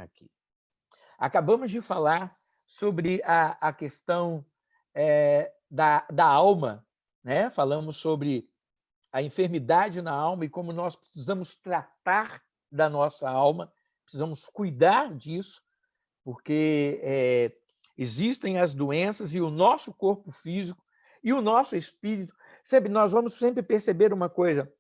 aqui. Acabamos de falar sobre a questão da alma, né? Falamos sobre a enfermidade na alma e como nós precisamos tratar da nossa alma, precisamos cuidar disso, porque existem as doenças e o nosso corpo físico e o nosso espírito. Sempre, nós vamos sempre perceber uma coisa,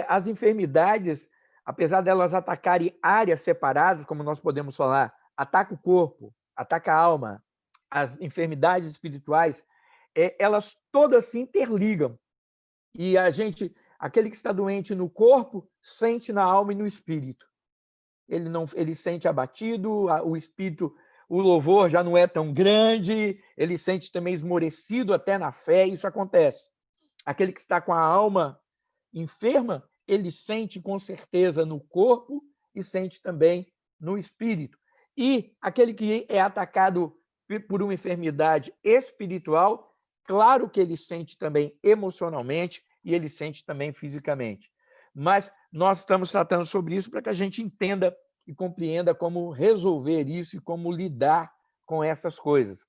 as enfermidades, apesar delas atacarem áreas separadas, como nós podemos falar, ataca o corpo, ataca a alma, as enfermidades espirituais, elas todas se interligam. E aquele que está doente no corpo, sente na alma e no espírito. Ele sente abatido, o espírito, o louvor já não é tão grande, ele sente também esmorecido até na fé, isso acontece. Aquele que está com a alma enferma, ele sente com certeza no corpo e sente também no espírito. E aquele que é atacado por uma enfermidade espiritual, claro que ele sente também emocionalmente e ele sente também fisicamente. Mas nós estamos tratando sobre isso para que a gente entenda e compreenda como resolver isso e como lidar com essas coisas.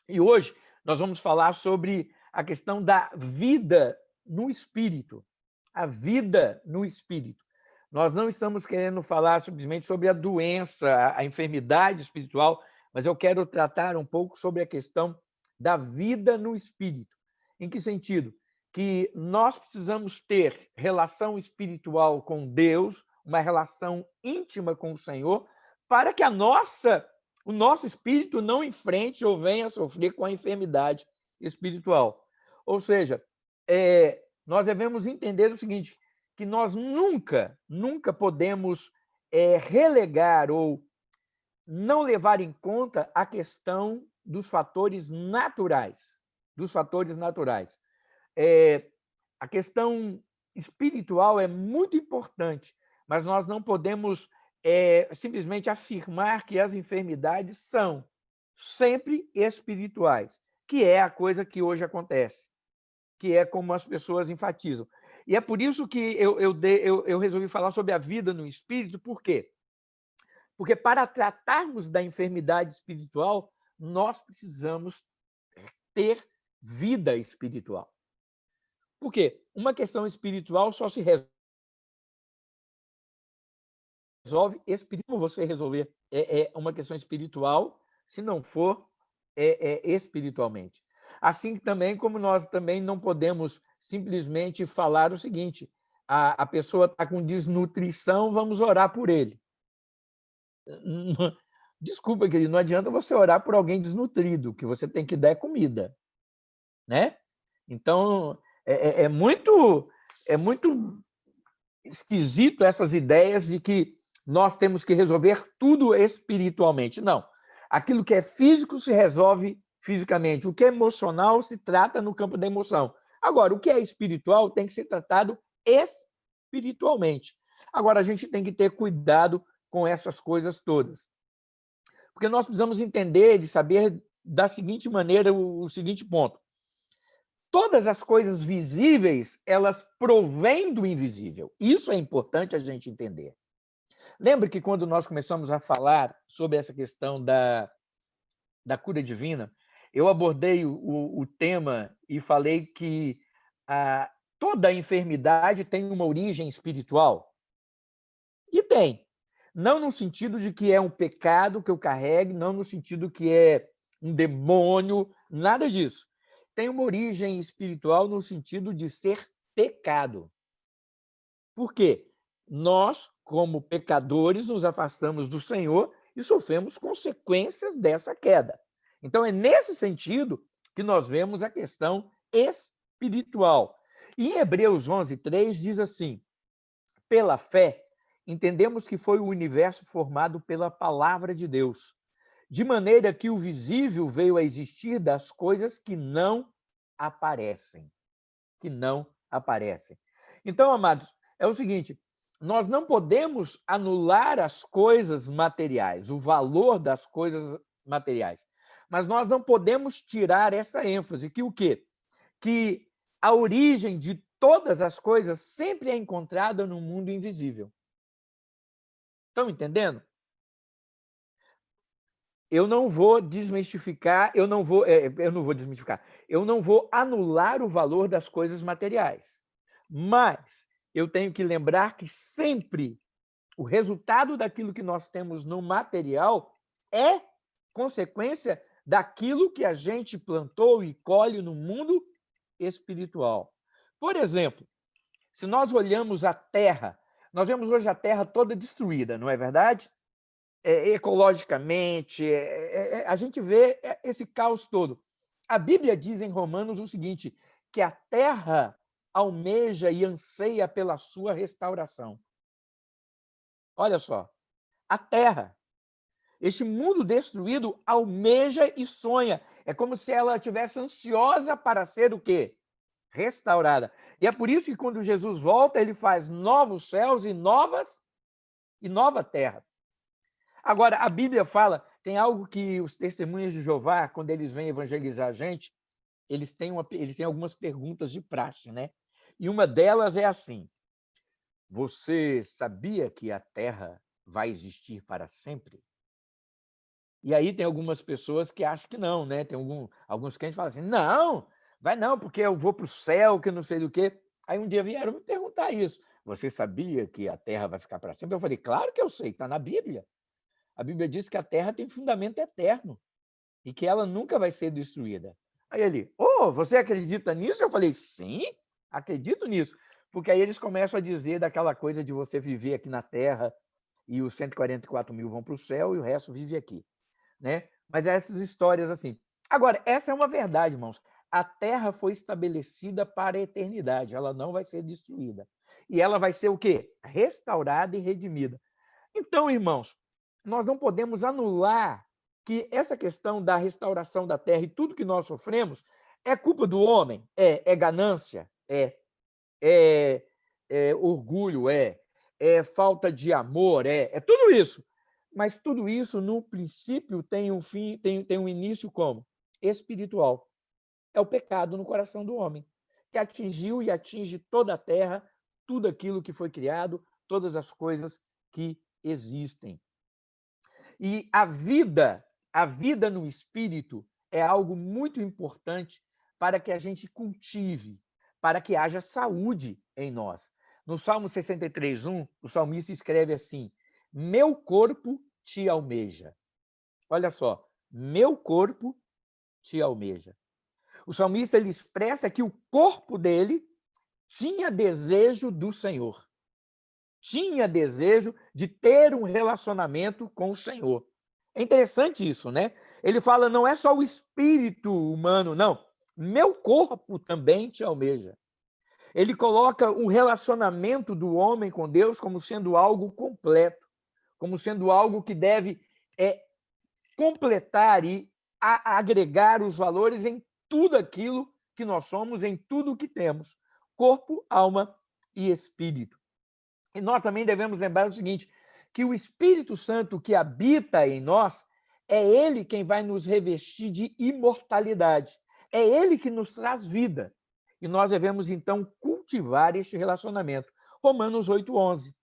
E hoje nós vamos falar sobre a questão da vida no espírito. A vida no espírito. Nós não estamos querendo falar simplesmente sobre a doença, a enfermidade espiritual, mas eu quero tratar um pouco sobre a questão da vida no espírito. Em que sentido? Que nós precisamos ter relação espiritual com Deus, uma relação íntima com o Senhor, para que o nosso espírito não enfrente ou venha a sofrer com a enfermidade espiritual. Ou seja, nós devemos entender o seguinte, que nós nunca podemos relegar ou não levar em conta a questão dos fatores naturais. A questão espiritual é muito importante, mas nós não podemos simplesmente afirmar que as enfermidades são sempre espirituais, que é a coisa que hoje acontece, que é como as pessoas enfatizam. E é por isso que eu resolvi falar sobre a vida no espírito, por quê? Porque para tratarmos da enfermidade espiritual, nós precisamos ter vida espiritual. Por quê? Uma questão espiritual só se resolve espiritualmente. Como você resolver uma questão espiritual, se não for espiritualmente. Assim também como nós também não podemos simplesmente falar o seguinte, a pessoa está com desnutrição, vamos orar por ele. Desculpa, querido, não adianta você orar por alguém desnutrido, o que você tem que dar é comida, né? Então, é muito esquisito essas ideias de que nós temos que resolver tudo espiritualmente. Não. Aquilo que é físico se resolve fisicamente. O que é emocional se trata no campo da emoção. Agora, o que é espiritual tem que ser tratado espiritualmente. Agora, a gente tem que ter cuidado com essas coisas todas. Porque nós precisamos entender e saber da seguinte maneira o seguinte ponto. Todas as coisas visíveis, elas provêm do invisível. Isso é importante a gente entender. Lembra que quando nós começamos a falar sobre essa questão da cura divina, eu abordei o tema e falei que toda enfermidade tem uma origem espiritual. E tem. Não no sentido de que é um pecado que eu carregue, não no sentido que é um demônio, nada disso. Tem uma origem espiritual no sentido de ser pecado. Por quê? Nós, como pecadores, nos afastamos do Senhor e sofremos consequências dessa queda. Então, é nesse sentido que nós vemos a questão espiritual. E em Hebreus 11:3 diz assim, pela fé, entendemos que foi o universo formado pela palavra de Deus, de maneira que o visível veio a existir das coisas que não aparecem. Que não aparecem. Então, amados, é o seguinte, nós não podemos anular as coisas materiais, o valor das coisas materiais, mas nós não podemos tirar essa ênfase, que o quê? Que a origem de todas as coisas sempre é encontrada no mundo invisível. Estão entendendo? eu não vou desmistificar, eu não vou desmistificar, eu não vou anular o valor das coisas materiais. Mas eu tenho que lembrar que sempre o resultado daquilo que nós temos no material é consequência daquilo que a gente plantou e colhe no mundo espiritual. Por exemplo, se nós olhamos a Terra, nós vemos hoje a Terra toda destruída, não é verdade? Ecologicamente, a gente vê esse caos todo. A Bíblia diz em Romanos o seguinte, que a Terra almeja e anseia pela sua restauração. Olha só, a Terra, este mundo destruído almeja e sonha. É como se ela estivesse ansiosa para ser o quê? Restaurada. E é por isso que quando Jesus volta, ele faz novos céus e nova terra. Agora, a Bíblia fala, tem algo que os testemunhas de Jeová, quando eles vêm evangelizar a gente, eles têm algumas perguntas de praxe, né? E uma delas é assim: você sabia que a terra vai existir para sempre? E aí tem algumas pessoas que acham que não, né? Tem alguns crentes que falam assim, não, vai não, porque eu vou para o céu, que não sei do quê. Aí um dia vieram me perguntar isso. Você sabia que a terra vai ficar para sempre? Eu falei, claro que eu sei, está na Bíblia. A Bíblia diz que a terra tem fundamento eterno e que ela nunca vai ser destruída. Aí ele, você acredita nisso? Eu falei, sim, acredito nisso. Porque aí eles começam a dizer daquela coisa de você viver aqui na terra e os 144 mil vão para o céu e o resto vive aqui, né? Mas essas histórias assim. Agora, essa é uma verdade, irmãos. A terra foi estabelecida para a eternidade, ela não vai ser destruída. E ela vai ser o quê? Restaurada e redimida. Então, irmãos, nós não podemos anular que essa questão da restauração da terra e tudo que nós sofremos é culpa do homem, é ganância, é orgulho, é falta de amor, é tudo isso. Mas tudo isso, no princípio, tem um fim, tem um início como? Espiritual. É o pecado no coração do homem, que atingiu e atinge toda a terra, tudo aquilo que foi criado, todas as coisas que existem. E a vida no espírito é algo muito importante para que a gente cultive, para que haja saúde em nós. No Salmo 63:1, o salmista escreve assim: meu corpo te almeja. Olha só, meu corpo te almeja. O salmista ele expressa que o corpo dele tinha desejo do Senhor. Tinha desejo de ter um relacionamento com o Senhor. É interessante isso, né? Ele fala, não é só o espírito humano, não. Meu corpo também te almeja. Ele coloca o relacionamento do homem com Deus como sendo algo completo, como sendo algo que deve completar e agregar os valores em tudo aquilo que nós somos, em tudo o que temos: corpo, alma e espírito. E nós também devemos lembrar o seguinte, que o Espírito Santo que habita em nós, é ele quem vai nos revestir de imortalidade. É ele que nos traz vida. E nós devemos, então, cultivar este relacionamento. Romanos 8:11.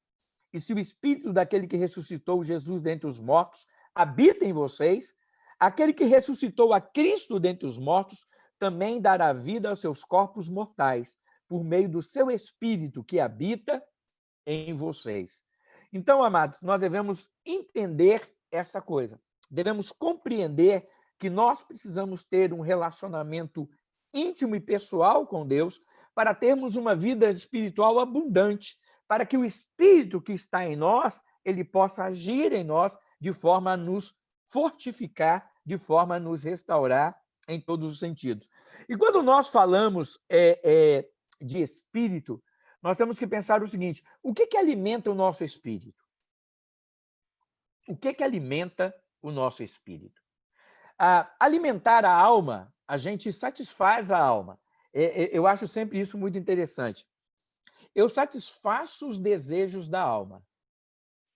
E se o Espírito daquele que ressuscitou Jesus dentre os mortos habita em vocês, aquele que ressuscitou a Cristo dentre os mortos também dará vida aos seus corpos mortais, por meio do seu Espírito que habita em vocês. Então, amados, nós devemos entender essa coisa. Devemos compreender que nós precisamos ter um relacionamento íntimo e pessoal com Deus para termos uma vida espiritual abundante, para que o Espírito que está em nós, ele possa agir em nós de forma a nos fortificar, de forma a nos restaurar em todos os sentidos. E quando nós falamos de Espírito, nós temos que pensar o seguinte, o que alimenta o nosso espírito? O que alimenta o nosso espírito? Alimentar a alma, a gente satisfaz a alma. Eu acho sempre isso muito interessante. Eu satisfaço os desejos da alma.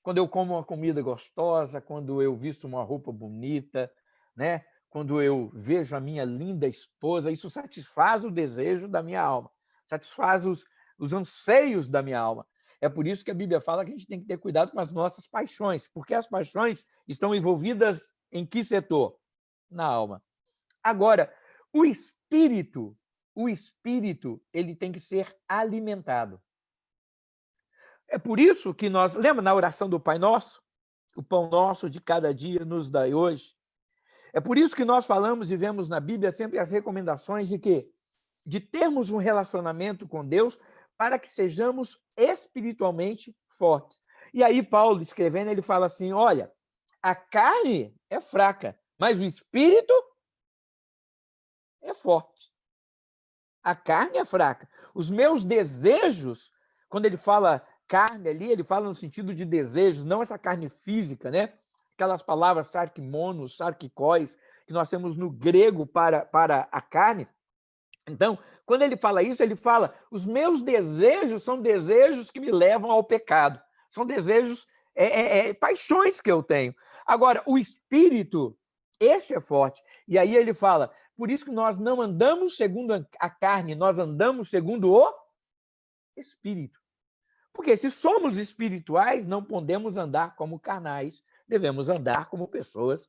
Quando eu como uma comida gostosa, quando eu visto uma roupa bonita, né? Quando eu vejo a minha linda esposa, isso satisfaz o desejo da minha alma, satisfaz os anseios da minha alma. É por isso que a Bíblia fala que a gente tem que ter cuidado com as nossas paixões, porque as paixões estão envolvidas Em que setor? Na alma. Agora, o espírito, ele tem que ser alimentado. É por isso que nós, lembra na oração do Pai Nosso? O pão nosso de cada dia nos dai hoje. É por isso que nós falamos e vemos na Bíblia sempre as recomendações de quê? De termos um relacionamento com Deus para que sejamos espiritualmente fortes. E aí Paulo, escrevendo, ele fala assim, olha, a carne é fraca, mas o espírito é forte. A carne é fraca. Os meus desejos, quando ele fala carne ali, ele fala no sentido de desejos, não essa carne física, né? Aquelas palavras sarkimonos, sarkikóis, que nós temos no grego para a carne. Então, quando ele fala isso, ele fala, os meus desejos são desejos que me levam ao pecado. São desejos, paixões que eu tenho. Agora, o espírito, esse é forte. E aí ele fala, por isso que nós não andamos segundo a carne, nós andamos segundo o espírito. Porque se somos espirituais, não podemos andar como carnais, devemos andar como pessoas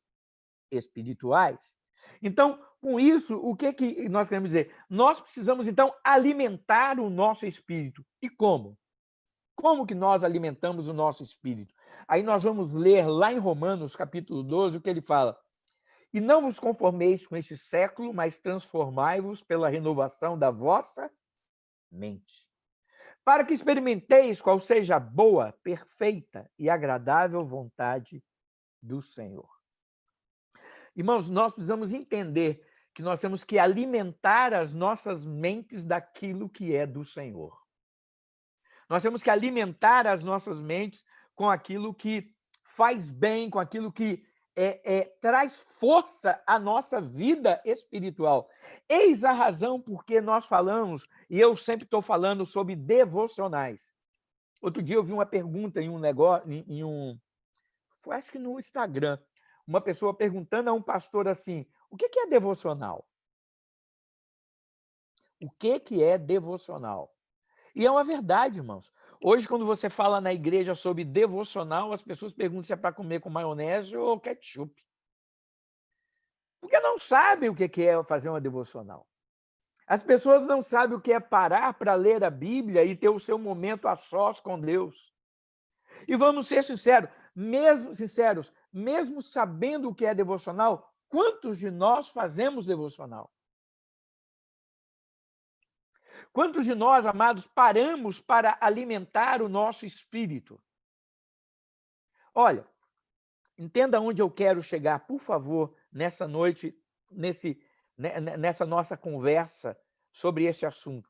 espirituais. Então, com isso, o que nós queremos dizer? Nós precisamos, então, alimentar o nosso espírito. E como? Como que nós alimentamos o nosso espírito? Aí nós vamos ler lá em Romanos, capítulo 12, o que ele fala. E não vos conformeis com este século, mas transformai-vos pela renovação da vossa mente, para que experimenteis qual seja a boa, perfeita e agradável vontade do Senhor. Irmãos, nós precisamos entender que nós temos que alimentar as nossas mentes daquilo que é do Senhor. Nós temos que alimentar as nossas mentes com aquilo que faz bem, com aquilo que traz força à nossa vida espiritual. Eis a razão porque nós falamos, e eu sempre estou falando sobre devocionais. Outro dia eu vi uma pergunta em um negócio, acho que no Instagram, uma pessoa perguntando a um pastor assim, o que é devocional? O que é devocional? E é uma verdade, irmãos. Hoje, quando você fala na igreja sobre devocional, as pessoas perguntam se é para comer com maionese ou ketchup. Porque não sabem o que é fazer uma devocional. As pessoas não sabem o que é parar para ler a Bíblia e ter o seu momento a sós com Deus. E vamos ser sinceros, mesmo sabendo o que é devocional, quantos de nós fazemos devocional? Quantos de nós, amados, paramos para alimentar o nosso espírito? Olha, entenda onde eu quero chegar, por favor, nessa noite, nessa nossa conversa sobre esse assunto.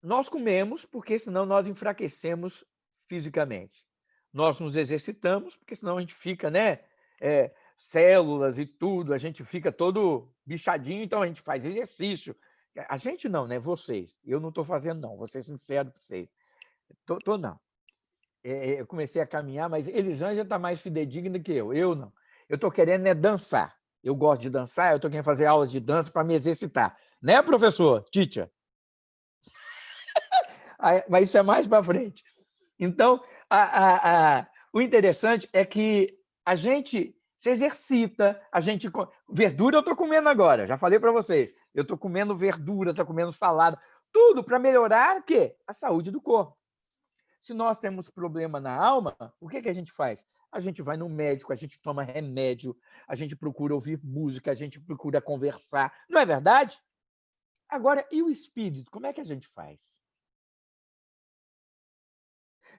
Nós comemos porque senão nós enfraquecemos fisicamente. Nós nos exercitamos porque senão a gente fica, células e tudo, a gente fica todo bichadinho, então a gente faz exercício. A gente não, né? Vocês. Eu não estou fazendo, não. Vou ser sincero para vocês. Tô não. Eu comecei a caminhar, mas Elisângela está mais fidedigna que eu. Eu não. Eu estou querendo dançar. Eu gosto de dançar, eu estou querendo fazer aulas de dança para me exercitar. Né, professor? Teacher? Mas isso é mais para frente. Então, o interessante é que a gente se exercita, verdura eu estou comendo agora, já falei para vocês. Eu estou comendo verdura, estou comendo salada, tudo para melhorar o quê? A saúde do corpo. Se nós temos problema na alma, o que a gente faz? A gente vai no médico, a gente toma remédio, a gente procura ouvir música, a gente procura conversar. Não é verdade? Agora, e o espírito? Como é que a gente faz?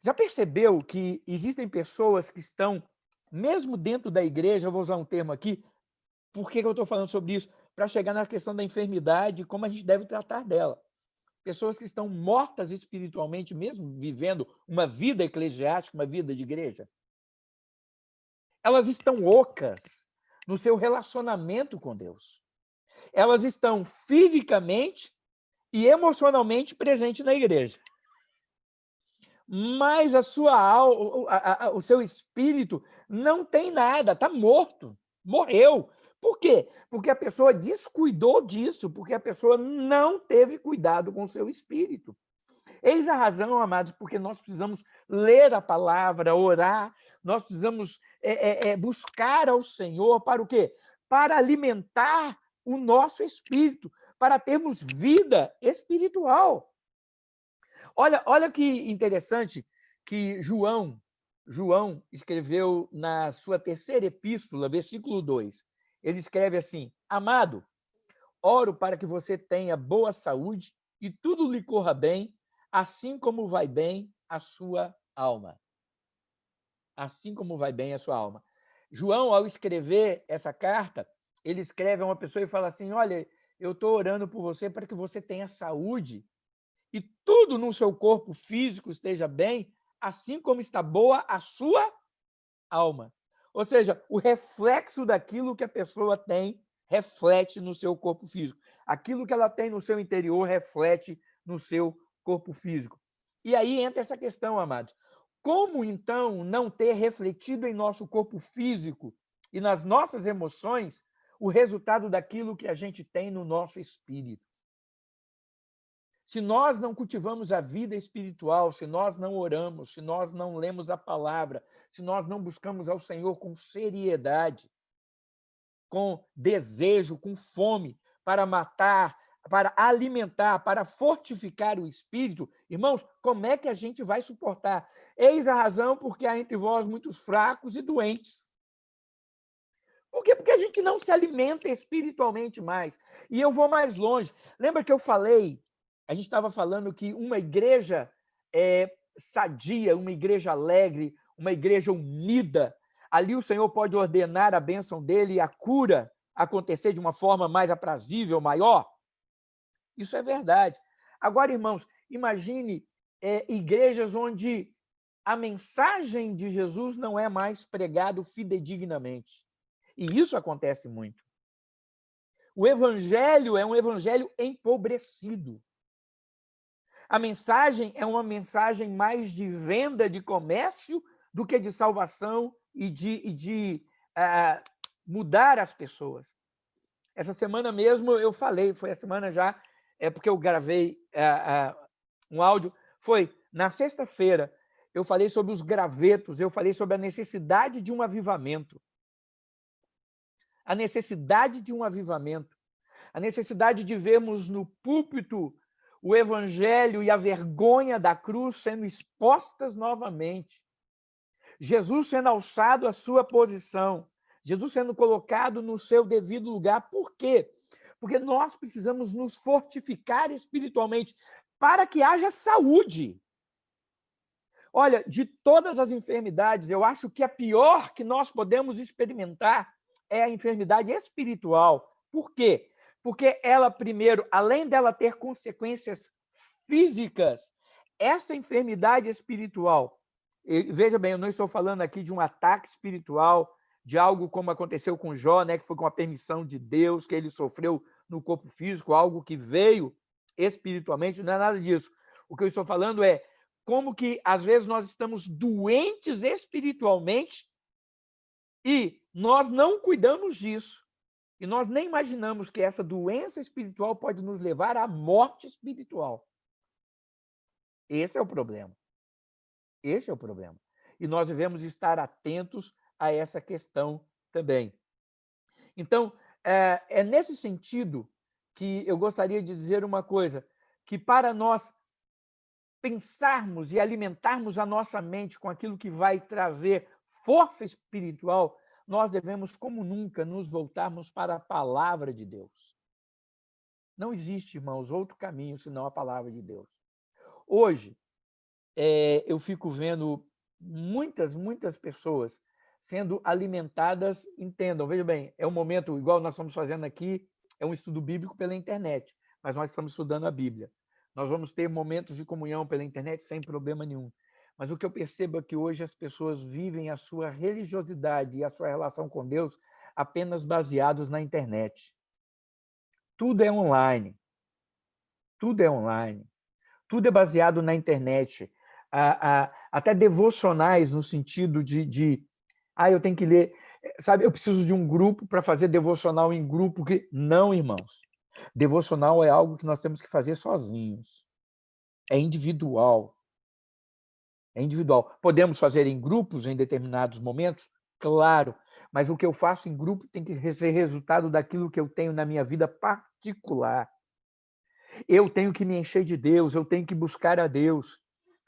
Já percebeu que existem pessoas que estão, mesmo dentro da igreja, eu vou usar um termo aqui, por que eu estou falando sobre isso? Para chegar na questão da enfermidade e como a gente deve tratar dela. Pessoas que estão mortas espiritualmente, mesmo vivendo uma vida eclesiástica, uma vida de igreja. Elas estão ocas no seu relacionamento com Deus. Elas estão fisicamente e emocionalmente presentes na igreja. Mas a sua alma, o seu espírito não tem nada, está morto, morreu. Por quê? Porque a pessoa descuidou disso, porque a pessoa não teve cuidado com o seu espírito. Eis a razão, amados, porque nós precisamos ler a palavra, orar, nós precisamos buscar ao Senhor para o quê? Para alimentar o nosso espírito, para termos vida espiritual. Olha que interessante que João escreveu na sua terceira epístola, versículo 2. Ele escreve assim: Amado, oro para que você tenha boa saúde e tudo lhe corra bem, assim como vai bem a sua alma. Assim como vai bem a sua alma. João, ao escrever essa carta, ele escreve a uma pessoa e fala assim: olha, eu estou orando por você para que você tenha saúde e tudo no seu corpo físico esteja bem, assim como está boa a sua alma. Ou seja, o reflexo daquilo que a pessoa tem reflete no seu corpo físico. Aquilo que ela tem no seu interior reflete no seu corpo físico. E aí entra essa questão, amados. Como, então, não ter refletido em nosso corpo físico e nas nossas emoções o resultado daquilo que a gente tem no nosso espírito? Se nós não cultivamos a vida espiritual, se nós não oramos, se nós não lemos a palavra, se nós não buscamos ao Senhor com seriedade, com desejo, com fome, para matar, para alimentar, para fortificar o espírito, irmãos, como é que a gente vai suportar? Eis a razão porque há entre vós muitos fracos e doentes. Por quê? Porque a gente não se alimenta espiritualmente mais. E eu vou mais longe. Lembra que eu falei, a gente estava falando que uma igreja sadia, uma igreja alegre, uma igreja unida, ali o Senhor pode ordenar a bênção dele e a cura acontecer de uma forma mais aprazível, maior? Isso é verdade. Agora, irmãos, imagine igrejas onde a mensagem de Jesus não é mais pregado fidedignamente. E isso acontece muito. O evangelho é um evangelho empobrecido. A mensagem é uma mensagem mais de venda, de comércio, do que de salvação e de mudar as pessoas. Essa semana mesmo eu falei, foi a semana já, porque eu gravei um áudio, foi na sexta-feira, eu falei sobre os gravetos, eu falei sobre a necessidade de um avivamento. A necessidade de um avivamento. A necessidade de vermos no púlpito o evangelho e a vergonha da cruz sendo expostas novamente. Jesus sendo alçado à sua posição. Jesus sendo colocado no seu devido lugar. Por quê? Porque nós precisamos nos fortificar espiritualmente para que haja saúde. Olha, de todas as enfermidades, eu acho que a pior que nós podemos experimentar é a enfermidade espiritual. Por quê? Porque ela, primeiro, além dela ter consequências físicas, essa enfermidade espiritual, veja bem, eu não estou falando aqui de um ataque espiritual, de algo como aconteceu com Jó, né, que foi com a permissão de Deus, que ele sofreu no corpo físico, algo que veio espiritualmente, não é nada disso. O que eu estou falando é como que, às vezes, nós estamos doentes espiritualmente e nós não cuidamos disso. E nós nem imaginamos que essa doença espiritual pode nos levar à morte espiritual. Esse é o problema. Esse é o problema. E nós devemos estar atentos a essa questão também. Então, é nesse sentido que eu gostaria de dizer uma coisa, que para nós pensarmos e alimentarmos a nossa mente com aquilo que vai trazer força espiritual, nós devemos, como nunca, nos voltarmos para a palavra de Deus. Não existe, irmãos, outro caminho senão a palavra de Deus. Hoje, eu fico vendo muitas pessoas sendo alimentadas, entendam, veja bem, é um momento, igual nós estamos fazendo aqui, é um estudo bíblico pela internet, mas nós estamos estudando a Bíblia. Nós vamos ter momentos de comunhão pela internet sem problema nenhum. Mas o que eu percebo é que hoje as pessoas vivem a sua religiosidade e a sua relação com Deus apenas baseados na internet. Tudo é online. Tudo é online. Tudo é baseado na internet. Até devocionais no sentido de eu tenho que ler, sabe, eu preciso de um grupo para fazer devocional em grupo. Não, irmãos. Devocional é algo que nós temos que fazer sozinhos. É individual. É individual. Podemos fazer em grupos em determinados momentos? Claro, mas o que eu faço em grupo tem que ser resultado daquilo que eu tenho na minha vida particular. Eu tenho que me encher de Deus, eu tenho que buscar a Deus.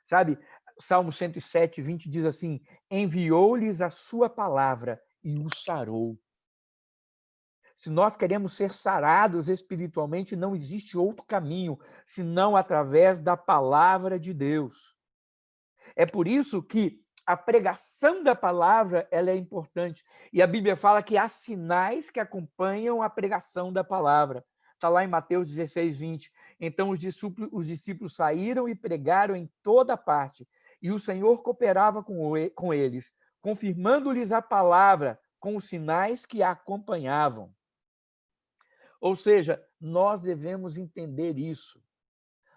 Sabe? Salmo 107, 20 diz assim: enviou-lhes a sua palavra e os sarou. Se nós queremos ser sarados espiritualmente, não existe outro caminho senão através da palavra de Deus. É por isso que a pregação da palavra ela é importante. E a Bíblia fala que há sinais que acompanham a pregação da palavra. Está lá em Mateus 16, 20. Então os discípulos saíram e pregaram em toda parte. E o Senhor cooperava com eles, confirmando-lhes a palavra com os sinais que a acompanhavam. Ou seja, nós devemos entender isso.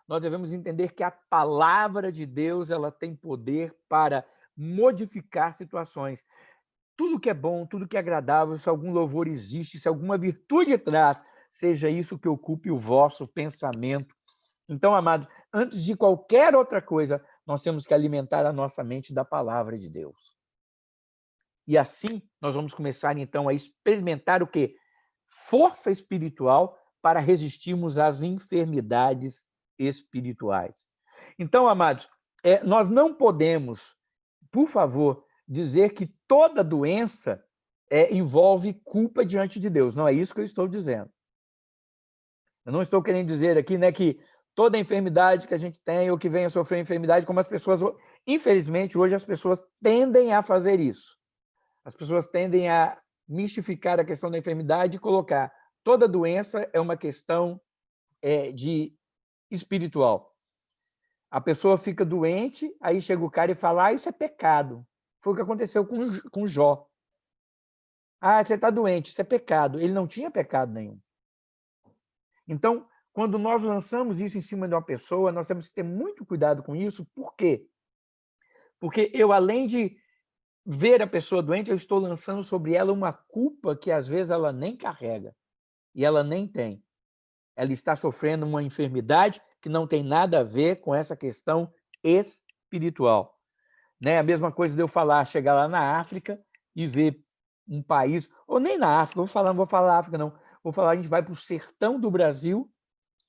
Nós devemos entender que a palavra de Deus ela tem poder para modificar situações. Tudo que é bom, tudo que é agradável, se algum louvor existe, se alguma virtude traz, seja isso que ocupe o vosso pensamento. Então, amados, antes de qualquer outra coisa, nós temos que alimentar a nossa mente da palavra de Deus. E assim, nós vamos começar, então, a experimentar o quê? Força espiritual para resistirmos às enfermidades espirituais. Então, amados, nós não podemos, por favor, dizer que toda doença envolve culpa diante de Deus. Não é isso que eu estou dizendo. Eu não estou querendo dizer aqui, né, que toda enfermidade que a gente tem ou que venha a sofrer enfermidade, como as pessoas, infelizmente, hoje as pessoas tendem a fazer isso. As pessoas tendem a mistificar a questão da enfermidade e colocar toda doença é uma questão de espiritual. A pessoa fica doente, aí chega o cara e fala, isso é pecado. Foi o que aconteceu com Jó. Você está doente, isso é pecado. Ele não tinha pecado nenhum. Então, quando nós lançamos isso em cima de uma pessoa, nós temos que ter muito cuidado com isso. Por quê? Porque eu, além de ver a pessoa doente, eu estou lançando sobre ela uma culpa que às vezes ela nem carrega e ela nem tem. Ela está sofrendo uma enfermidade que não tem nada a ver com essa questão espiritual. Né? A mesma coisa de eu chegar lá na África e ver um país, ou nem na África, não vou falar África não, vou falar, a gente vai para o sertão do Brasil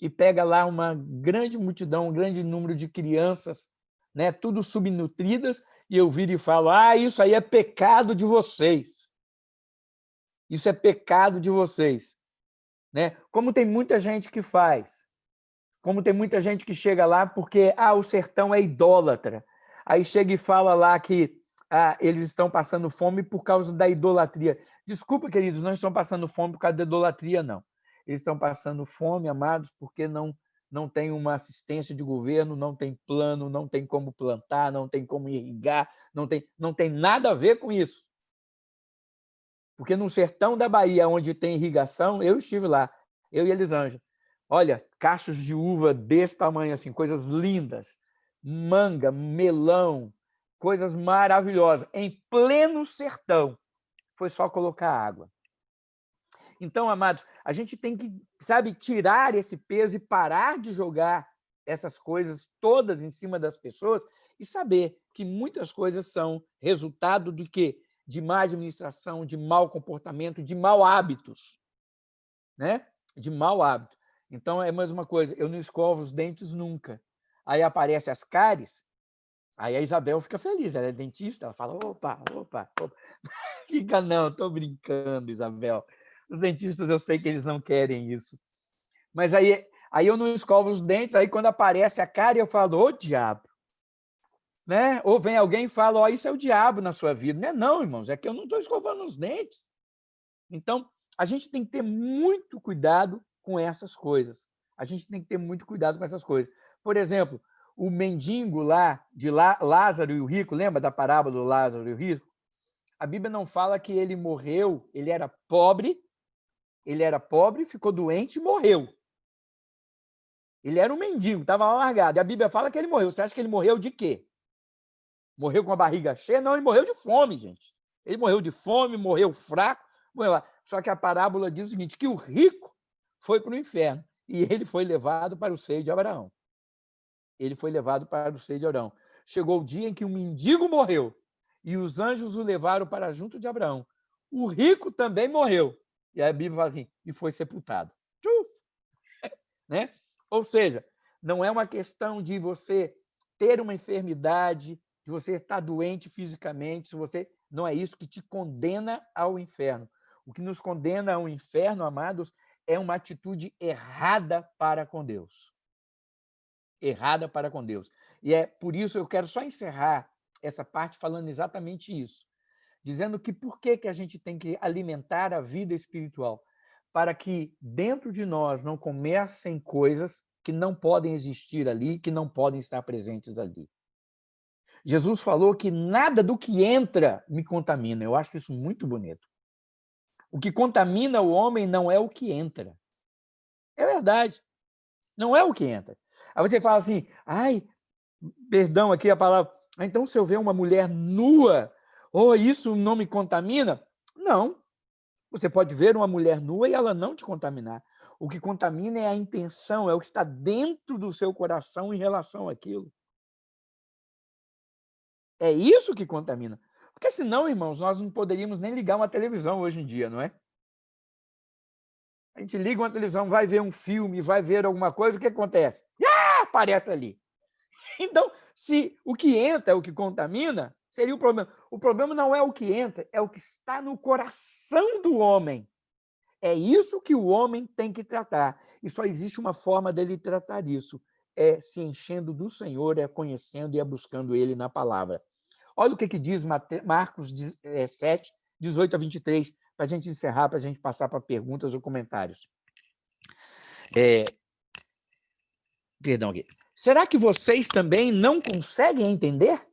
e pega lá uma grande multidão, um grande número de crianças, né, tudo subnutridas, e eu viro e falo, isso aí é pecado de vocês. Isso é pecado de vocês. Né? Como tem muita gente que faz, como tem muita gente que chega lá porque o sertão é idólatra. Aí chega e fala lá que eles estão passando fome por causa da idolatria. Desculpa, queridos, não estão passando fome por causa da idolatria, não. Eles estão passando fome, amados, porque não tem uma assistência de governo, não tem plano, não tem como plantar, não tem como irrigar, não tem nada a ver com isso. Porque no sertão da Bahia, onde tem irrigação, eu estive lá, eu e Elisângela. Olha, cachos de uva desse tamanho, assim, coisas lindas, manga, melão, coisas maravilhosas, em pleno sertão. Foi só colocar água. Então, amados, a gente tem que, tirar esse peso e parar de jogar essas coisas todas em cima das pessoas e saber que muitas coisas são resultado de quê? De má administração, de mau comportamento, de mau hábitos, né? De mau hábito. Então, é mais uma coisa, eu não escovo os dentes nunca. Aí aparecem as cáries, aí a Isabel fica feliz, ela é dentista, ela fala, opa. Fica, não, estou brincando, Isabel. Os dentistas, eu sei que eles não querem isso. Mas aí eu não escovo os dentes, aí quando aparece a cárie, eu falo, diabo. Né? Ou vem alguém e fala, isso é o diabo na sua vida. Não, irmãos, é que eu não estou escovando os dentes. Então, a gente tem que ter muito cuidado com essas coisas. A gente tem que ter muito cuidado com essas coisas. Por exemplo, o mendigo lá, de Lázaro e o rico, lembra da parábola do Lázaro e o rico? A Bíblia não fala que ele morreu, ele era pobre, ficou doente e morreu. Ele era um mendigo, estava lá largado. E a Bíblia fala que ele morreu. Você acha que ele morreu de quê? Morreu com a barriga cheia? Não, ele morreu de fome, gente. Ele morreu de fome, morreu fraco, morreu lá. Só que a parábola diz o seguinte, que o rico foi para o inferno e ele foi levado para o seio de Abraão. Ele foi levado para o seio de Abraão. chegou o dia em que um mendigo morreu e os anjos o levaram para junto de Abraão. O rico também morreu. E a Bíblia fala assim, e foi sepultado. Tchuf! Né? Ou seja, não é uma questão de você ter uma enfermidade, de você estar doente fisicamente, se você não é isso que te condena ao inferno. O que nos condena ao inferno, amados, é uma atitude errada para com Deus. Errada para com Deus. E é por isso eu quero só encerrar essa parte falando exatamente isso, dizendo que por que a gente tem que alimentar a vida espiritual? Para que dentro de nós não comecem coisas que não podem existir ali, que não podem estar presentes ali. Jesus falou que nada do que entra me contamina. Eu acho isso muito bonito. O que contamina o homem não é o que entra. É verdade. Não é o que entra. Aí você fala assim, ai, perdão aqui a palavra, então se eu ver uma mulher nua, isso não me contamina? Não. Você pode ver uma mulher nua e ela não te contaminar. O que contamina é a intenção, é o que está dentro do seu coração em relação àquilo. É isso que contamina. Porque senão, irmãos, nós não poderíamos nem ligar uma televisão hoje em dia, não é? A gente liga uma televisão, vai ver um filme, vai ver alguma coisa, o que acontece? Aparece ali. Então, se o que entra é o que contamina, seria o problema. O problema não é o que entra, é o que está no coração do homem. É isso que o homem tem que tratar. E só existe uma forma dele tratar isso. É se enchendo do Senhor, é conhecendo e é buscando Ele na palavra. Olha o que diz Marcos 7, 18 a 23, para a gente encerrar, para a gente passar para perguntas ou comentários. Perdão aqui. Será que vocês também não conseguem entender?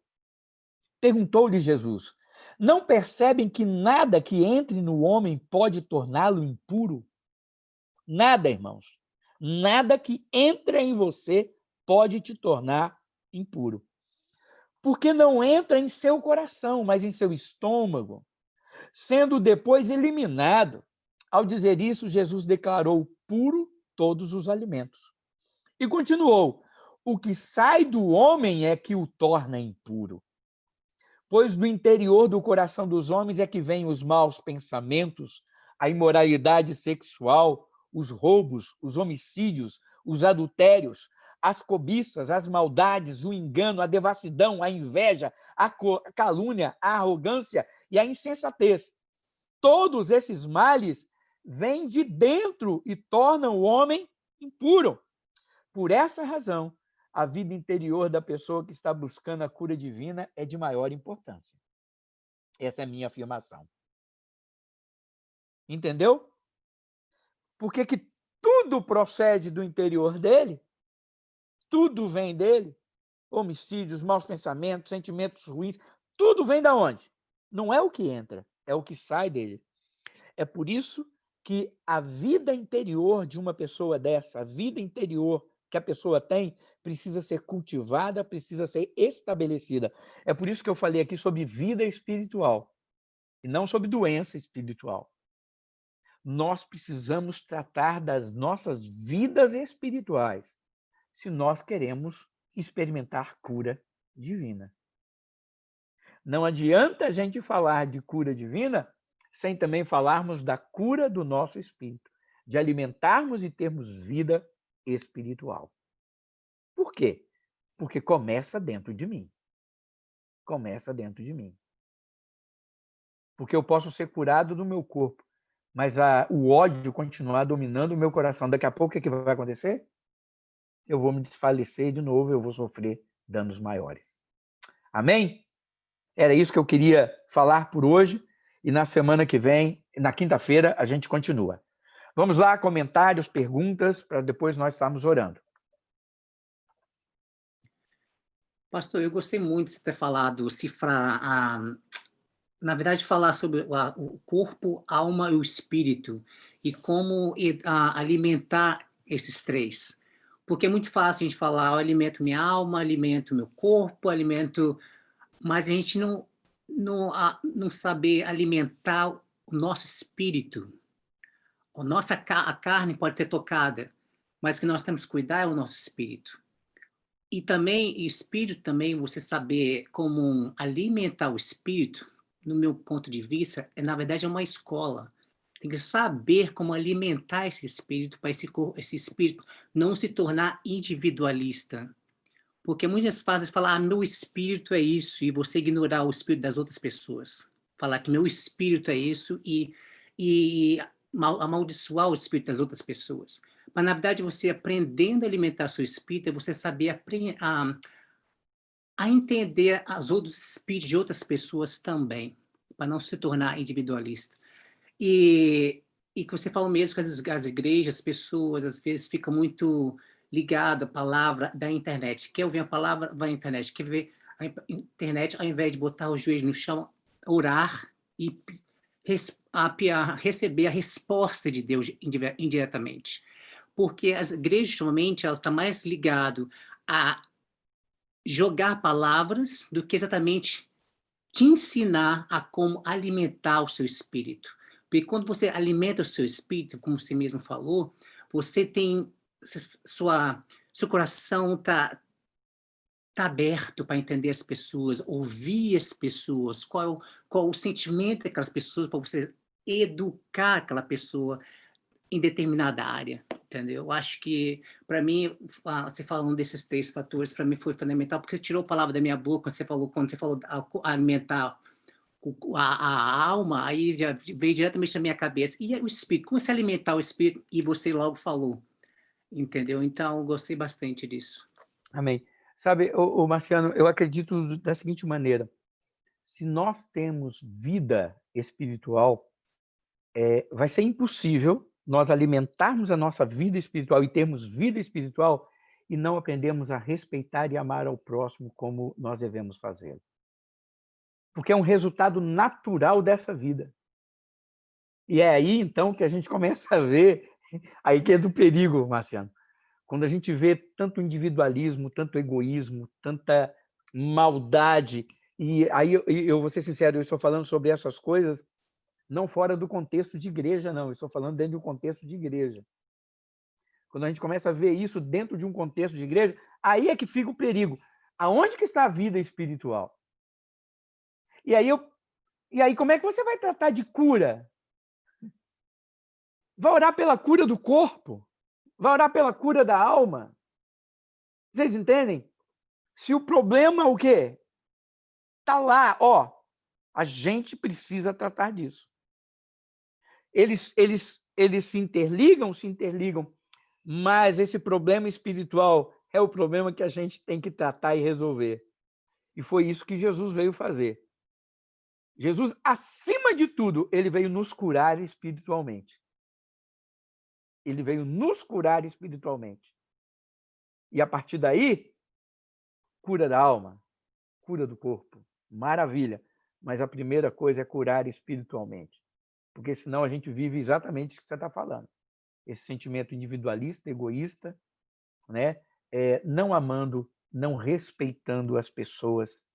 Perguntou-lhe Jesus. Não percebem que nada que entre no homem pode torná-lo impuro? Nada, irmãos. Nada que entre em você pode te tornar impuro. Porque não entra em seu coração, mas em seu estômago, sendo depois eliminado. Ao dizer isso, Jesus declarou puro todos os alimentos. E continuou: o que sai do homem é que o torna impuro. Pois do interior do coração dos homens é que vêm os maus pensamentos, a imoralidade sexual, os roubos, os homicídios, os adultérios, as cobiças, as maldades, o engano, a devassidão, a inveja, a calúnia, a arrogância e a insensatez. Todos esses males vêm de dentro e tornam o homem impuro. Por essa razão, a vida interior da pessoa que está buscando a cura divina é de maior importância. Essa é a minha afirmação. Entendeu? Porque que tudo procede do interior dele, tudo vem dele, homicídios, maus pensamentos, sentimentos ruins, tudo vem da onde? Não é o que entra, é o que sai dele. É por isso que a vida interior de uma pessoa dessa, a vida interior que a pessoa tem, precisa ser cultivada, precisa ser estabelecida. É por isso que eu falei aqui sobre vida espiritual, e não sobre doença espiritual. Nós precisamos tratar das nossas vidas espirituais, se nós queremos experimentar cura divina. Não adianta a gente falar de cura divina sem também falarmos da cura do nosso espírito, de alimentarmos e termos vida espiritual. Por quê? Porque começa dentro de mim. Começa dentro de mim. Porque eu posso ser curado do meu corpo, mas o ódio continuar dominando o meu coração. Daqui a pouco, o que vai acontecer? Eu vou me desfalecer de novo, eu vou sofrer danos maiores. Amém? Era isso que eu queria falar por hoje. E na semana que vem, na quinta-feira, a gente continua. Vamos lá, comentários, perguntas, para depois nós estarmos orando. Pastor, eu gostei muito de você ter falado, cifrar, na verdade, falar sobre o corpo, a alma e o espírito, e como alimentar esses três. Porque é muito fácil a gente falar, eu alimento minha alma, alimento meu corpo, alimento... Mas a gente não saber alimentar o nosso espírito. A carne pode ser tocada, mas o que nós temos que cuidar é o nosso espírito. E também, espírito também, você saber como alimentar o espírito, no meu ponto de vista, na verdade, é uma escola. Tem que saber como alimentar esse espírito, para esse espírito não se tornar individualista. Porque muitas vezes falar, meu espírito é isso, e você ignorar o espírito das outras pessoas. Falar que meu espírito é isso e amaldiçoar o espírito das outras pessoas. Mas, na verdade, você aprendendo a alimentar seu espírito, é você saber a entender os outros espíritos de outras pessoas também, para não se tornar individualista. E que você falou mesmo que as igrejas, as pessoas, às vezes, ficam muito ligadas à palavra da internet. Quer ouvir a palavra, vai à internet. Quer ver a internet, ao invés de botar os joelhos no chão, orar e receber a resposta de Deus indiretamente. Porque as igrejas, ultimamente, elas estão mais ligadas a jogar palavras do que exatamente te ensinar a como alimentar o seu espírito. Porque quando você alimenta o seu espírito, como você mesmo falou, você tem seu coração tá aberto para entender as pessoas, ouvir as pessoas, qual o sentimento daquelas pessoas, para você educar aquela pessoa em determinada área, entendeu? Eu acho que, para mim, você falando desses 3 fatores, para mim foi fundamental, porque você tirou a palavra da minha boca, quando você falou alimentar a alma, aí já veio diretamente na minha cabeça. E o espírito, como se alimentar o espírito? E você logo falou, entendeu? Então, eu gostei bastante disso. Amém. Sabe, Marciano, eu acredito da seguinte maneira: se nós temos vida espiritual, vai ser impossível nós alimentarmos a nossa vida espiritual e termos vida espiritual e não aprendermos a respeitar e amar ao próximo como nós devemos fazê-lo. Porque é um resultado natural dessa vida. E é aí, então, que a gente começa a ver, aí que é do perigo, Marciano, quando a gente vê tanto individualismo, tanto egoísmo, tanta maldade, e aí eu vou ser sincero, eu estou falando sobre essas coisas não fora do contexto de igreja, não, eu estou falando dentro de um contexto de igreja. Quando a gente começa a ver isso dentro de um contexto de igreja, aí é que fica o perigo. Aonde que está a vida espiritual? E aí como é que você vai tratar de cura? Vai orar pela cura do corpo? Vai orar pela cura da alma? Vocês entendem? Se o problema o quê? Está lá, ó, a gente precisa tratar disso. Eles se interligam, mas esse problema espiritual é o problema que a gente tem que tratar e resolver. E foi isso que Jesus veio fazer. Jesus, acima de tudo, ele veio nos curar espiritualmente. Ele veio nos curar espiritualmente. E a partir daí, cura da alma, cura do corpo. Maravilha. Mas a primeira coisa é curar espiritualmente. Porque senão a gente vive exatamente o que você está falando. Esse sentimento individualista, egoísta, né? Não amando, não respeitando as pessoas,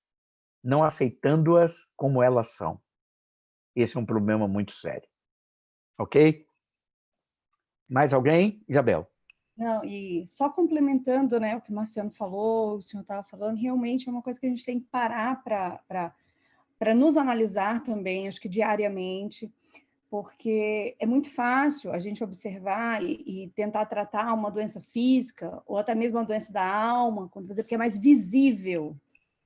não aceitando-as como elas são. Esse é um problema muito sério. Ok? Mais alguém? Isabel. Não, e só complementando, né, o que o Marciano falou, o senhor estava falando, realmente é uma coisa que a gente tem que parar para nos analisar também, acho que diariamente, porque é muito fácil a gente observar e tentar tratar uma doença física ou até mesmo uma doença da alma, porque é mais visível,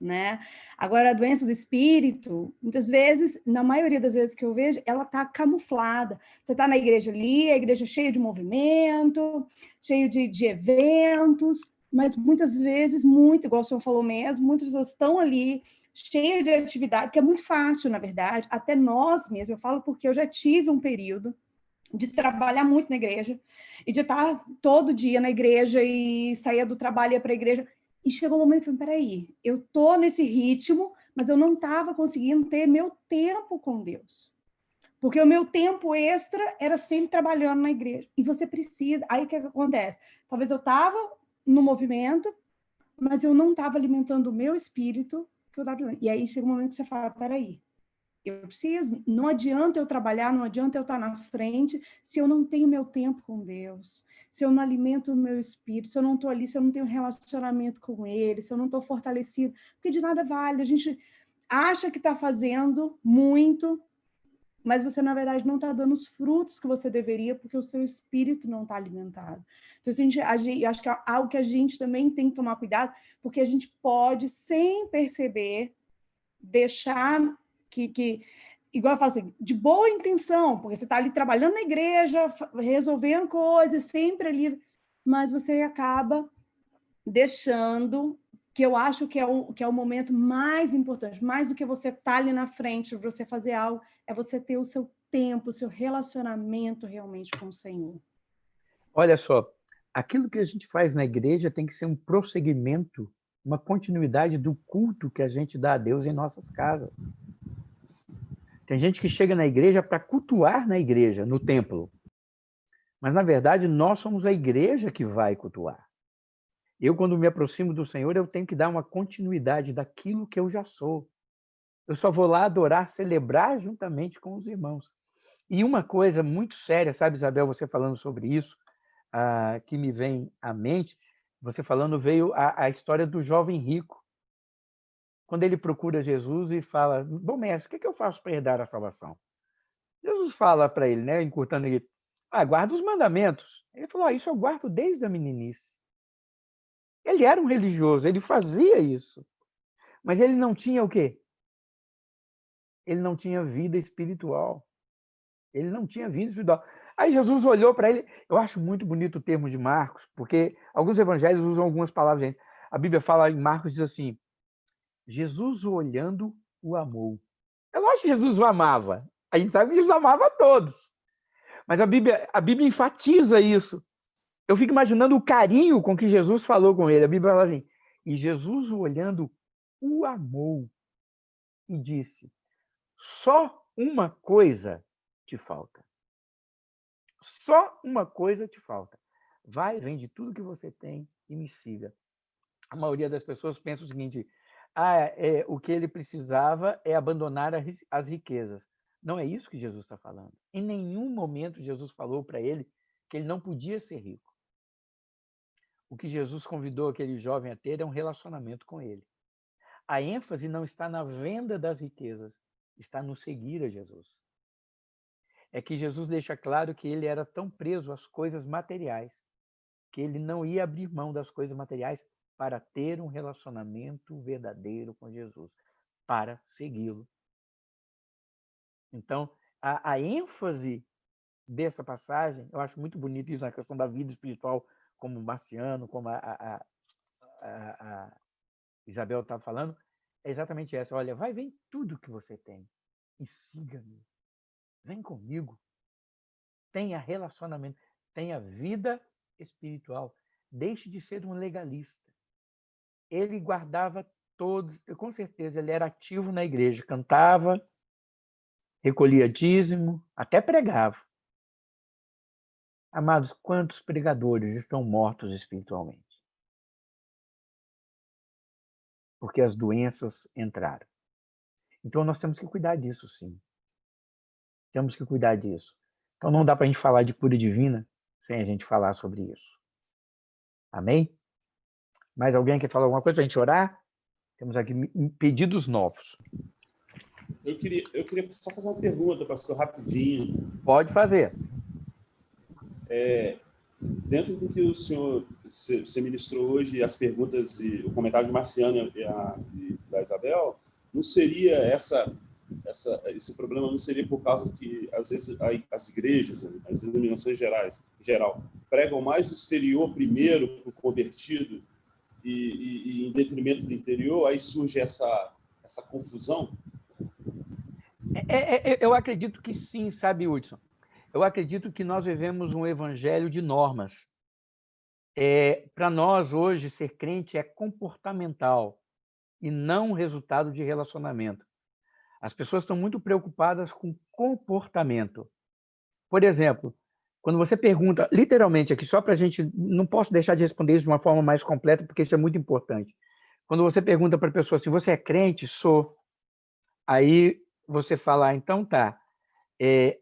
né? Agora, a doença do espírito, muitas vezes, na maioria das vezes que eu vejo, ela está camuflada. Você está na igreja ali, a igreja cheia de movimento, cheio de eventos, mas muitas vezes, igual o senhor falou mesmo, muitas pessoas estão ali cheia de atividade, que é muito fácil, na verdade, até nós mesmos, eu falo porque eu já tive um período de trabalhar muito na igreja, e de estar todo dia na igreja, e saía do trabalho e ia para a igreja, e chegou um momento que eu falei, peraí, eu estou nesse ritmo, mas eu não estava conseguindo ter meu tempo com Deus. Porque o meu tempo extra era sempre trabalhando na igreja. E você precisa... Aí o que acontece? Talvez eu estava no movimento, mas eu não estava alimentando o meu espírito. E aí chega um momento que você fala, peraí, Eu preciso. Não adianta eu trabalhar, não adianta eu estar na frente se eu não tenho meu tempo com Deus, se eu não alimento o meu espírito, se eu não estou ali, se eu não tenho relacionamento com Ele, se eu não estou fortalecido, porque de nada vale. A gente acha que está fazendo muito, mas você, na verdade, não está dando os frutos que você deveria, porque o seu espírito não está alimentado. Então, eu acho que é algo que a gente também tem que tomar cuidado, porque a gente pode, sem perceber, deixar que igual eu falo assim, de boa intenção, porque você está ali trabalhando na igreja, resolvendo coisas, sempre ali, mas você acaba deixando, que eu acho que é o momento mais importante, mais do que você estar ali na frente, você fazer algo, é você ter o seu tempo, o seu relacionamento realmente com o Senhor. Olha só, aquilo que a gente faz na igreja tem que ser um prosseguimento, uma continuidade do culto que a gente dá a Deus em nossas casas. Tem gente que chega na igreja para cultuar na igreja, no templo. Mas, na verdade, nós somos a igreja que vai cultuar. Eu, quando me aproximo do Senhor, eu tenho que dar uma continuidade daquilo que eu já sou. Eu só vou lá adorar, celebrar juntamente com os irmãos. E uma coisa muito séria, sabe, Isabel, você falando sobre isso, que me vem à mente, você falando, veio a história do jovem rico. Quando ele procura Jesus e fala, bom mestre, o que eu faço para herdar a salvação? Jesus fala para ele, né, encurtando ele, guarda os mandamentos. Ele falou, isso eu guardo desde a meninice. Ele era um religioso, ele fazia isso. Mas ele não tinha o quê? Ele não tinha vida espiritual. Ele não tinha vida espiritual. Aí Jesus olhou para ele. Eu acho muito bonito o termo de Marcos, porque alguns evangelhos usam algumas palavras. Gente. A Bíblia fala em Marcos, diz assim, Jesus o olhando o amou. É lógico que Jesus o amava. A gente sabe que Jesus amava a todos. Mas a Bíblia enfatiza isso. Eu fico imaginando o carinho com que Jesus falou com ele. A Bíblia fala assim, e Jesus o olhando o amou e disse, só uma coisa te falta. Só uma coisa te falta. Vai, vende tudo que você tem e me siga. A maioria das pessoas pensa o seguinte, o que ele precisava é abandonar as riquezas. Não é isso que Jesus está falando. Em nenhum momento Jesus falou para ele que ele não podia ser rico. O que Jesus convidou aquele jovem a ter é um relacionamento com ele. A ênfase não está na venda das riquezas, está no seguir a Jesus. É que Jesus deixa claro que ele era tão preso às coisas materiais que ele não ia abrir mão das coisas materiais para ter um relacionamento verdadeiro com Jesus, para segui-lo. Então, a ênfase dessa passagem, eu acho muito bonito isso na questão da vida espiritual, como o Marciano, como a Isabel estava falando, é exatamente essa. Olha, vai, vem tudo que você tem e siga-me. Vem comigo. Tenha relacionamento, tenha vida espiritual. Deixe de ser um legalista. Ele guardava todos, com certeza, ele era ativo na igreja, cantava, recolhia dízimo, até pregava. Amados, quantos pregadores estão mortos espiritualmente? Porque as doenças entraram. Então, nós temos que cuidar disso, sim. Temos que cuidar disso. Então, não dá para a gente falar de cura divina sem a gente falar sobre isso. Amém? Mais alguém quer falar alguma coisa para a gente orar? Temos aqui pedidos novos. Eu queria só fazer uma pergunta, pastor, rapidinho. Pode fazer. Dentro do que o senhor você ministrou hoje, as perguntas e o comentário de Marciano e da Isabel, não seria esse problema não seria por causa que, às vezes, as igrejas, as denominações geral, pregam mais do exterior primeiro para o convertido e em detrimento do interior, aí surge essa confusão? Eu acredito que sim, sabe, Hudson? Eu acredito que nós vivemos um evangelho de normas. Para nós, hoje, ser crente é comportamental e não resultado de relacionamento. As pessoas estão muito preocupadas com comportamento. Por exemplo, quando você pergunta, literalmente aqui, só para a gente, não posso deixar de responder isso de uma forma mais completa, porque isso é muito importante. Quando você pergunta para a pessoa assim, você é crente? Sou. Aí você falar, então tá.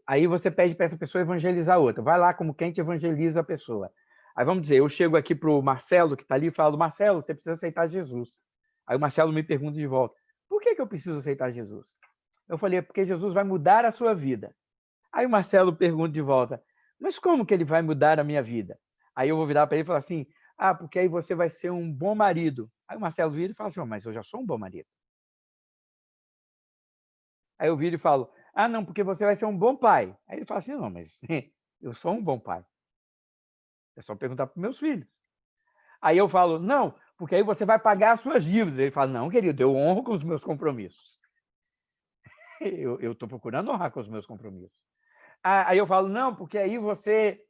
Aí você pede para essa pessoa evangelizar a outra. Vai lá como quem te evangeliza a pessoa. Aí vamos dizer, eu chego aqui para o Marcelo, que está ali, e falo, Marcelo, você precisa aceitar Jesus. Aí o Marcelo me pergunta de volta, por que eu preciso aceitar Jesus? Eu falei, porque Jesus vai mudar a sua vida. Aí o Marcelo pergunta de volta, mas como que ele vai mudar a minha vida? Aí eu vou virar para ele e falar assim, porque aí você vai ser um bom marido. Aí o Marcelo vira e fala assim, mas eu já sou um bom marido. Aí eu viro e falo, não, porque você vai ser um bom pai. Aí ele fala assim, não, mas eu sou um bom pai. É só perguntar para os meus filhos. Aí eu falo, não, porque aí você vai pagar as suas dívidas. Ele fala, não, querido, eu honro com os meus compromissos. Eu estou procurando honrar com os meus compromissos. Aí eu falo, não, porque aí você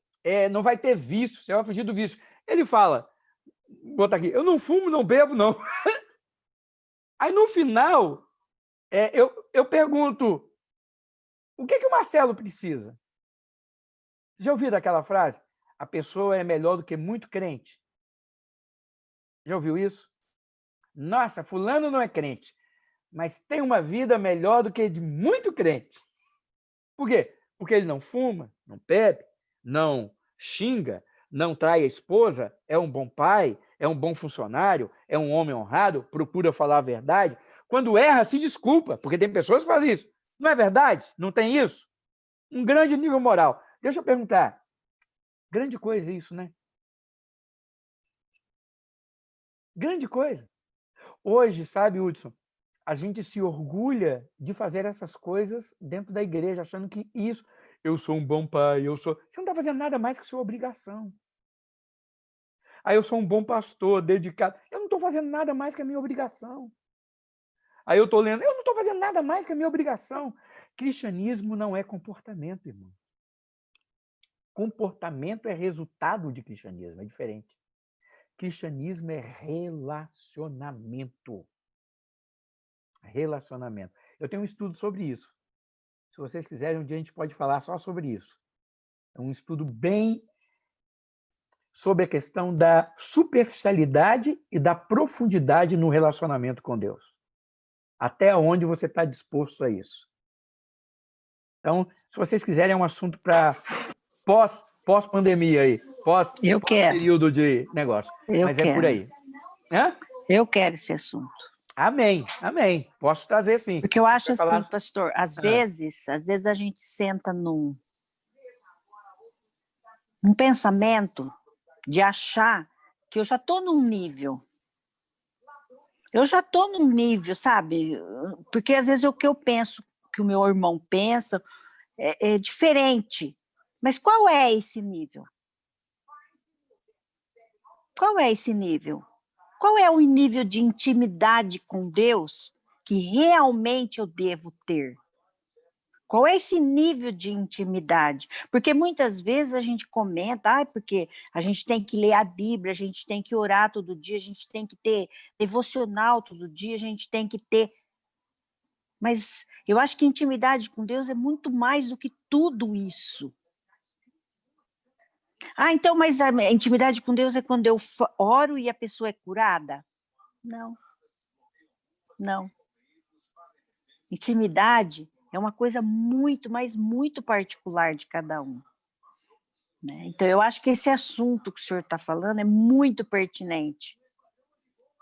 não vai ter vício, você vai fugir do vício. Ele fala, vou botar aqui, eu não fumo, não bebo, não. Aí no final, eu pergunto, o que o Marcelo precisa? Já ouviram aquela frase? A pessoa é melhor do que muito crente. Já ouviu isso? Nossa, fulano não é crente, mas tem uma vida melhor do que de muito crente. Por quê? Porque ele não fuma, não bebe, não xinga, não trai a esposa, é um bom pai, é um bom funcionário, é um homem honrado, procura falar a verdade. Quando erra, se desculpa, porque tem pessoas que fazem isso. Não é verdade? Não tem isso? Um grande nível moral. Deixa eu perguntar. Grande coisa isso, né? Grande coisa. Hoje, sabe, Hudson, a gente se orgulha de fazer essas coisas dentro da igreja, achando que isso, eu sou um bom pai, Você não está fazendo nada mais que sua obrigação. Aí eu sou um bom pastor, dedicado. Eu não estou fazendo nada mais que a minha obrigação. Aí eu estou lendo, eu não estou fazendo nada mais que a minha obrigação. Cristianismo não é comportamento, irmão. Comportamento é resultado de cristianismo, é diferente. Cristianismo é relacionamento. Relacionamento. Eu tenho um estudo sobre isso. Se vocês quiserem, um dia a gente pode falar só sobre isso. É um estudo bem sobre a questão da superficialidade e da profundidade no relacionamento com Deus. Até onde você está disposto a isso. Então, se vocês quiserem, é um assunto para pós-pandemia aí, pós-período de negócio. Mas é por aí. Eu quero esse assunto. Amém, amém. Posso trazer, sim. Porque eu acho assim, pastor, às vezes a gente senta num pensamento de achar que eu já estou num nível. Sabe? Porque às vezes o que eu penso, que o meu irmão pensa, é diferente. Mas qual é esse nível? Qual é esse nível? Qual é o nível de intimidade com Deus que realmente eu devo ter? Qual é esse nível de intimidade? Porque muitas vezes a gente comenta, porque a gente tem que ler a Bíblia, a gente tem que orar todo dia, a gente tem que ter devocional todo dia, a gente tem que ter... Mas eu acho que intimidade com Deus é muito mais do que tudo isso. Então, mas a intimidade com Deus é quando eu oro e a pessoa é curada? Não. Não. Intimidade é uma coisa muito, mas muito particular de cada um. Né? Então, eu acho que esse assunto que o senhor está falando é muito pertinente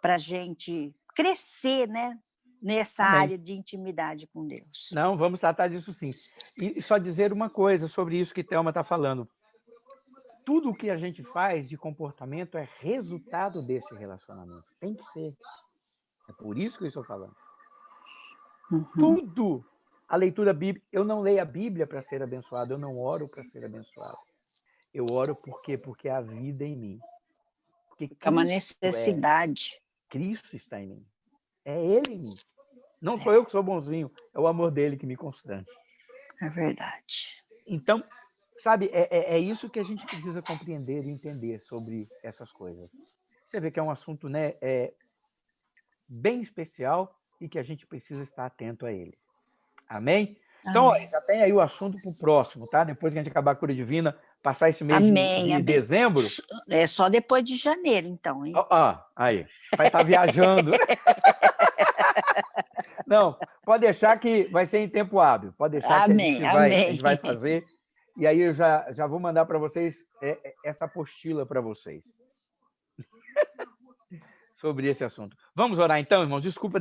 para a gente crescer, né, nessa área de intimidade com Deus. Não, vamos tratar disso sim. E só dizer uma coisa sobre isso que Thelma está falando. Tudo o que a gente faz de comportamento é resultado desse relacionamento. Tem que ser. É por isso que eu estou falando. Tudo. A leitura bíblica. Eu não leio a Bíblia para ser abençoado. Eu não oro para ser abençoado. Eu oro por quê? Porque há vida em mim. Porque é uma necessidade. Cristo está em mim. É Ele em mim. Não sou eu que sou bonzinho. É o amor dele que me constrange. É verdade. Então... Sabe, é isso que a gente precisa compreender e entender sobre essas coisas. Você vê que é um assunto, né, bem especial e que a gente precisa estar atento a ele. Amém? Então, olha, já tem aí o assunto para o próximo, tá? Depois que a gente acabar a cura divina, passar esse mês de dezembro. É só depois de janeiro, então, hein? Aí, vai estar viajando. Não, pode deixar que vai ser em tempo hábil. Pode deixar que Amém, a gente amém. vai fazer. E aí eu já vou mandar para vocês essa apostila para vocês. Sobre esse assunto. Vamos orar então, irmãos? Desculpa.